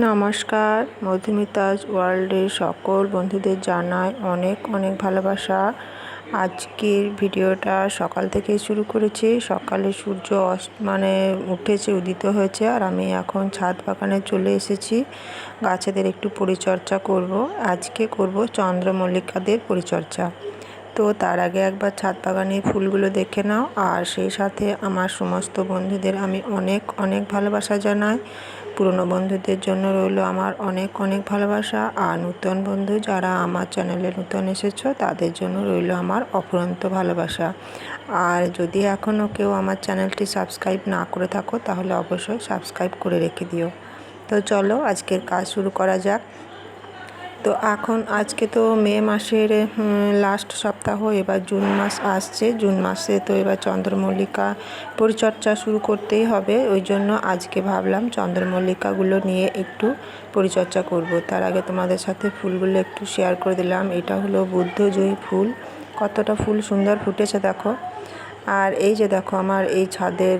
নমস্কার, মধুমিতাজ ওয়ার্ল্ডের সকল বন্ধুদের জানাই অনেক অনেক ভালোবাসা। আজকের ভিডিওটা সকাল থেকেই শুরু করেছি। সকালে সূর্য উঠেছে, উদিত হয়েছে, আর আমি এখন ছাদ বাগানে চলে এসেছি। গাছেদের একটু পরিচর্যা করব। আজকে করব চন্দ্রমল্লিকাদের পরিচর্যা। তো তার আগে একবার ছাদ বাগানের ফুলগুলো দেখে নাও, আর সেই সাথে আমার সমস্ত বন্ধুদের আমি অনেক অনেক ভালোবাসা জানাই। পুরনো বন্ধুদের জন্য রইল আমার অনেক অনেক ভালোবাসা, আর নূতন বন্ধু যারা আমার চ্যানেলে নূতন এসেছো তাদের জন্য রইল আমার অফুরন্ত ভালোবাসা। আর যদি এখনও কেউ আমার চ্যানেলটি সাবস্ক্রাইব না করে থাকো তাহলে অবশ্যই সাবস্ক্রাইব করে রেখে দিও। তো চলো আজকের কাজ শুরু করা যাক। তো আজকে তো মে মাসের লাস্ট সপ্তাহ, এবার জুন মাস আসছে। জুন মাসে তো এবার চন্দ্রমল্লিকা পরিচর্যা শুরু করতেই হবে। ওই জন্য আজকে ভাবলাম চন্দ্রমল্লিকাগুলো নিয়ে একটু পরিচর্যা করব। তার আগে তোমাদের সাথে ফুলগুলো একটু শেয়ার করে দিলাম। এটা হলো বুদ্ধজয়ী ফুল। কতটা ফুল সুন্দর ফুটেছে দেখো। আর এই যে দেখো, আমার এই ছাদের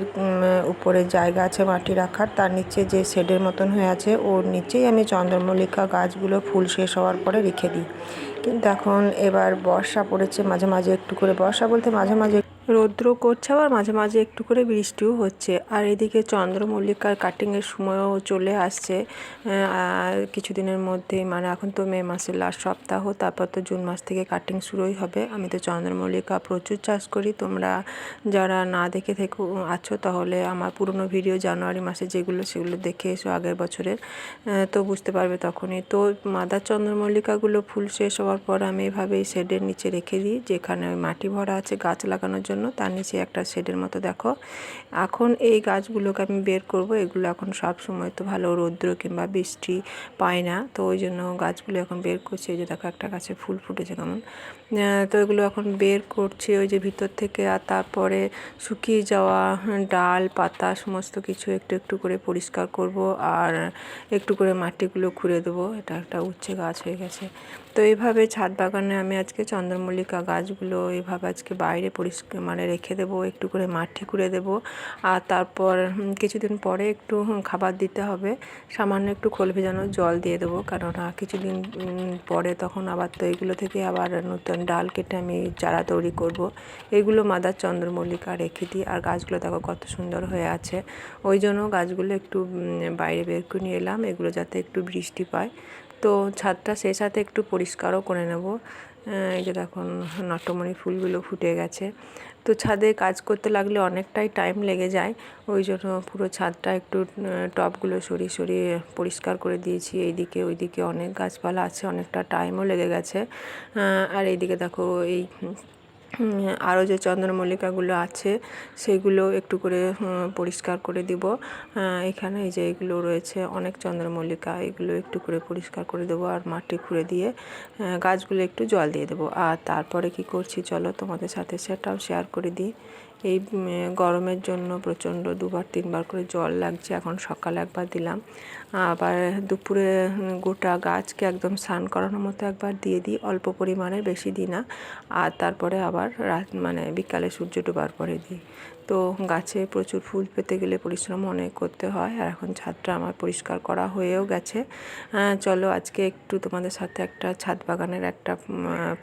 উপরে জায়গা আছে মাটি রাখার, তার নিচে যে শেডের মতন হয়ে আছে ওর নিচেই আমি চন্দ্রমল্লিকা গাছগুলো ফুল শেষ হওয়ার পরে রেখে দিই। কিন্তু এখন এবার বর্ষা পড়েছে, মাঝে মাঝে একটু করে, বর্ষা বলতে মাঝে মাঝে রৌদ্র করছে, আবার মাঝে মাঝে একটু করে বৃষ্টিও হচ্ছে। আর এদিকে চন্দ্রমল্লিকার কাটিংয়ের সময়ও চলে আসছে আর কিছুদিনের মধ্যে, এখন তো মে মাসের লাস্ট সপ্তাহ, তারপর তো জুন মাস থেকে কাটিং শুরুই হবে। আমি তো চন্দ্রমল্লিকা প্রচুর চাষ করি। তোমরা যারা না দেখে আছো তাহলে আমার পুরনো ভিডিও জানুয়ারি মাসে সেগুলো দেখে এসো, আগের বছরের, তো বুঝতে পারবে তখনই। তো মাদার চন্দ্রমল্লিকাগুলো ফুল শেষ হওয়ার পর আমি এভাবে এই শেডের নিচে রেখে দিই, যেখানে মাটি ভরা আছে গাছ লাগানোর জন্য। তার নিচে একটা শেডের মতো দেখো। এখন এই গাছগুলোকে আমি বের করব। এগুলো এখন সব সময় তো ভালো রৌদ্র কিংবা বৃষ্টি পায় না, তো ওই জন্য গাছগুলো এখন বের করছি। এই যে দেখো, একটা গাছে ফুল ফুটেছে কেমন। তো এগুলো এখন বের করছি ওই যে ভিতর থেকে। আর তারপরে শুকিয়ে যাওয়া ডাল পাতা সমস্ত কিছু একটু একটু করে পরিষ্কার করব, আর একটু করে মাটিগুলো খুঁড়ে দেবো। এটা একটা উচ্ছে গাছ হয়ে গেছে। তো এইভাবে ছাদ বাগানে আমি আজকে চন্দ্রমল্লিকা গাছগুলো এইভাবে আজকে বাইরে পরিষ্কার রেখে দেবো, একটু করে মাটি খুঁড়ে দেবো। আর তারপর কিছুদিন পরে একটু খাবার দিতে হবে, সামান্য একটু খোল ভেজানো জল দিয়ে দেবো, কারণ কিছুদিন পরে তখন আবার তো এগুলো থেকে আবার নতুন ডাল কেটে আমি চারা তৈরি করব। এগুলো মাদার চন্দ্রমল্লিকা রেখে দিই। আর গাছগুলো দেখো কত সুন্দর হয়ে আছে। ওই জন্য গাছগুলো একটু বাইরে বের করে নিয়ে এলাম, এগুলো যাতে একটু বৃষ্টি পায়। তো ছাদটা সেই সাথে একটু পরিষ্কারও করে নেব। এই যে দেখুন, নটমণি ফুলগুলো ফুটে গেছে। তো ছাদে কাজ করতে লাগলে অনেকটাই টাইম লেগে যায়। ওই জন্য পুরো ছাদটা একটু টবগুলো সরিয়ে সরিয়ে পরিষ্কার করে দিয়েছি। এইদিকে ওইদিকে অনেক গাছপালা আছে, অনেকটা টাইমও লেগে গেছে। আর এইদিকে দেখো, এই আরও যে চন্দ্রমল্লিকাগুলো আছে সেগুলো একটু করে পরিষ্কার করে দিব। এখানে এই যে এগুলো রয়েছে অনেক চন্দ্রমল্লিকা, এগুলো একটু করে পরিষ্কার করে দেবো, আর মাটি খুঁড়ে দিয়ে গাছগুলো একটু জল দিয়ে দেবো। আর তারপরে কি করছি চলো তোমাদের সাথে সেটাও শেয়ার করে দিই। এই গরমের জন্য প্রচণ্ড 2-3 বার করে জল লাগছে। এখন সকালে একবার দিলাম, আবার দুপুরে গোটা গাছকে একদম স্নান করানোর মতো একবার দিয়ে দিই, অল্প পরিমাণে, বেশি দিই না। আর তারপরে আবার রাত বিকালে সূর্য ডোবার পরে দিই। তো গাছে প্রচুর ফুল পেতে গেলে পরিশ্রম অনেক করতে হয়। আর এখন ছাদটা আমার পরিষ্কার করা হয়েও গেছে। চলো আজকে একটু তোমাদের সাথে একটা ছাদ বাগানের একটা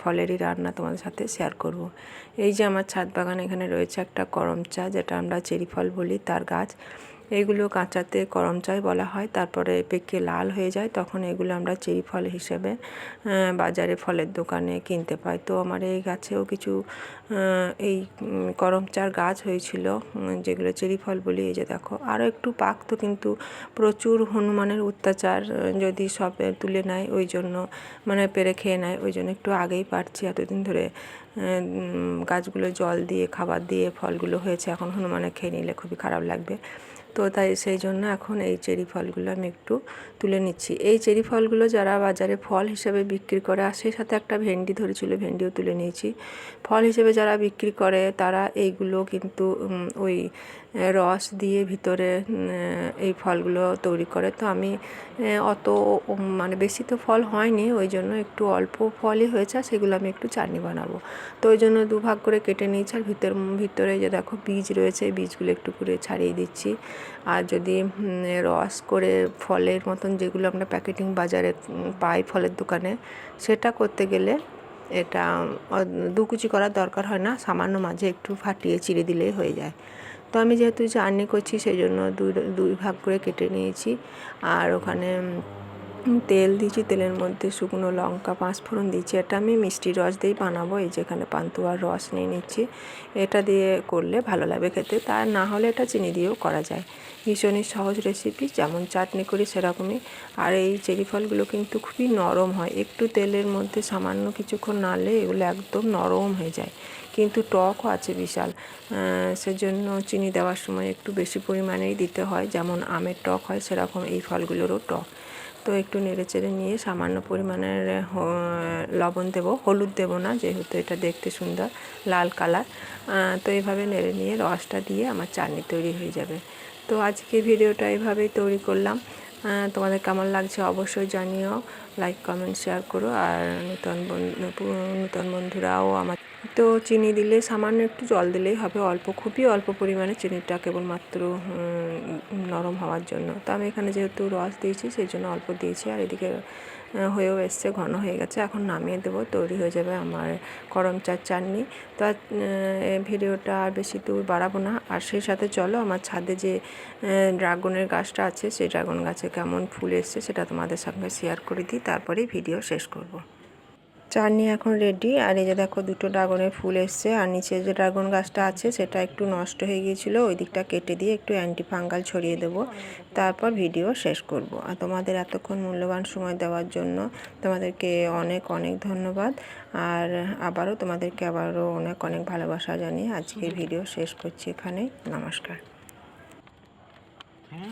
ফলেরই রান্না তোমাদের সাথে শেয়ার করব। এই যে আমার ছাদ বাগানে এখানে রয়েছে একটা করমচা, যেটা আমরা চেরি ফল বলি, তার গাছ। এগুলো কাঁচাতে করম চাই বলা হয়, তারপরে পেকে লাল হয়ে যায়, তখন এগুলো আমরা চেরি ফল হিসেবে বাজারে ফলের দোকানে কিনতে পাই। তো আমার এই গাছেও কিছু এই করম চার গাছ হয়েছিল, যেগুলো চেরি ফল বলি। এই যে দেখো, আরও একটু পাকতো, কিন্তু প্রচুর হনুমানের অত্যাচার, যদি সব তুলে নেয় ওই জন্য, পেরে খেয়ে নেয়, ওই জন্য একটু আগেই পারছি। এতদিন ধরে গাছগুলো জল দিয়ে খাবার দিয়ে ফলগুলো হয়েছে, এখন হনুমানে খেয়ে নিলে খুবই খারাপ লাগবে। তো তাই সেই জন্য এখন এই চেরি ফলগুলো আমি একটু তুলে নিচ্ছি। এই চেরি ফলগুলো যারা বাজারে ফল হিসেবে বিক্রি করে, আর সেই সাথে একটা ভেন্ডি ধরেছিল, ভেন্ডিও তুলে নিয়েছি। ফল হিসেবে যারা বিক্রি করে তারা এইগুলো কিন্তু ওই রস দিয়ে ভিতরে এই ফলগুলো তৈরি করে। তো আমি অত বেশি তো ফল হয়নি, ওই জন্য একটু অল্প ফলই হয়েছে, সেগুলো আমি একটু চাটনি বানাবো। তো ওই জন্য দুভাগ করে কেটে নিয়েছি। আর ভিতরে যে দেখো বীজ রয়েছে, বীজগুলো একটু করে ছাড়িয়ে দিচ্ছি। আর যদি রস করে ফলের মতন যেগুলো আমরা প্যাকেটিং বাজারে পাই ফলের দোকানে, সেটা করতে গেলে এটা দুকুচি করার দরকার হয় না, সামান্য মাঝে একটু ফাটিয়ে চিড়ে দিলেই হয়ে যায়। তো আমি যেহেতু চাটনি করছি সেই জন্য দুই ভাগ করে কেটে নিয়েছি। আর ওখানে তেল দিয়েছি, তেলের মধ্যে শুকনো লঙ্কা, পাঁচফোড়ন দিয়েছি। এটা আমি মিষ্টি রস দিয়েই বানাবো। এই যেখানে পান্তুয়ার রস নিয়ে নিচ্ছি, এটা দিয়ে করলে ভালো লাগবে খেতে। তা না হলে এটা চিনি দিয়েও করা যায়। ভীষণই সহজ রেসিপি, যেমন চাটনি করি সেরকমই। আর এই চেরি ফলগুলো কিন্তু খুবই নরম হয়, একটু তেলের মধ্যে সামান্য কিছুক্ষণ নাড়লে এগুলো একদম নরম হয়ে যায়। কিন্তু টকও আছে বিশাল, সেজন্য চিনি দেওয়ার সময় একটু বেশি পরিমাণেই দিতে হয়। যেমন আমের টক হয় সেরকম এই ফলগুলোরও টক। তো একটু নেড়েচেড়ে নিয়ে সামান্য পরিমাণের লবণ দেবো, হলুদ দেবো না, যেহেতু এটা দেখতে সুন্দর লাল কালার। তো এইভাবে নেড়ে নিয়ে রসটা দিয়ে আমার চাটনি তৈরি হয়ে যাবে। তো আজকে ভিডিওটা এইভাবেই তৈরি করলাম। তোমাদের কেমন লাগছে অবশ্যই জানিও, লাইক কমেন্ট শেয়ার করো। আর নতুন বন্ধুরাও আমার, তো চিনি দিলে সামান্য একটু জল দিলেই হবে, খুবই অল্প পরিমাণে, চিনিটা কেবলমাত্র নরম হওয়ার জন্য। তো আমি এখানে যেহেতু রস দিয়েছি সেই জন্য অল্প দিয়েছি। আর এদিকে হয়েও এসছে, ঘন হয়ে গেছে, এখন নামিয়ে দেবো, তৈরি হয়ে যাবে আমার করম চাটনি। তো ভিডিওটা আর বেশি দূর বাড়াবো না। আর সেই সাথে চলো আমার ছাদে যে ড্রাগনের গাছটা আছে, সেই ড্রাগন গাছে কেমন ফুল এসছে সেটা তোমাদের সঙ্গে শেয়ার করে দিই, তারপরেই ভিডিও শেষ করব। চাটনি এখন রেডি। আর এই যে দেখো দুটো ড্রাগনের ফুল এসছে। আর নিচে যে ড্রাগন গাছটা আছে সেটা একটু নষ্ট হয়ে গিয়েছিলো, ওই দিকটা কেটে দিয়ে একটু অ্যান্টি ফাঙ্গাল ছড়িয়ে দেবো, তারপর ভিডিও শেষ করব। আর তোমাদের এতক্ষণ মূল্যবান সময় দেওয়ার জন্য তোমাদেরকে অনেক অনেক ধন্যবাদ। আর তোমাদেরকে আবারও অনেক অনেক ভালোবাসা জানিয়ে আজকের ভিডিও শেষ করছি এখানেই। নমস্কার।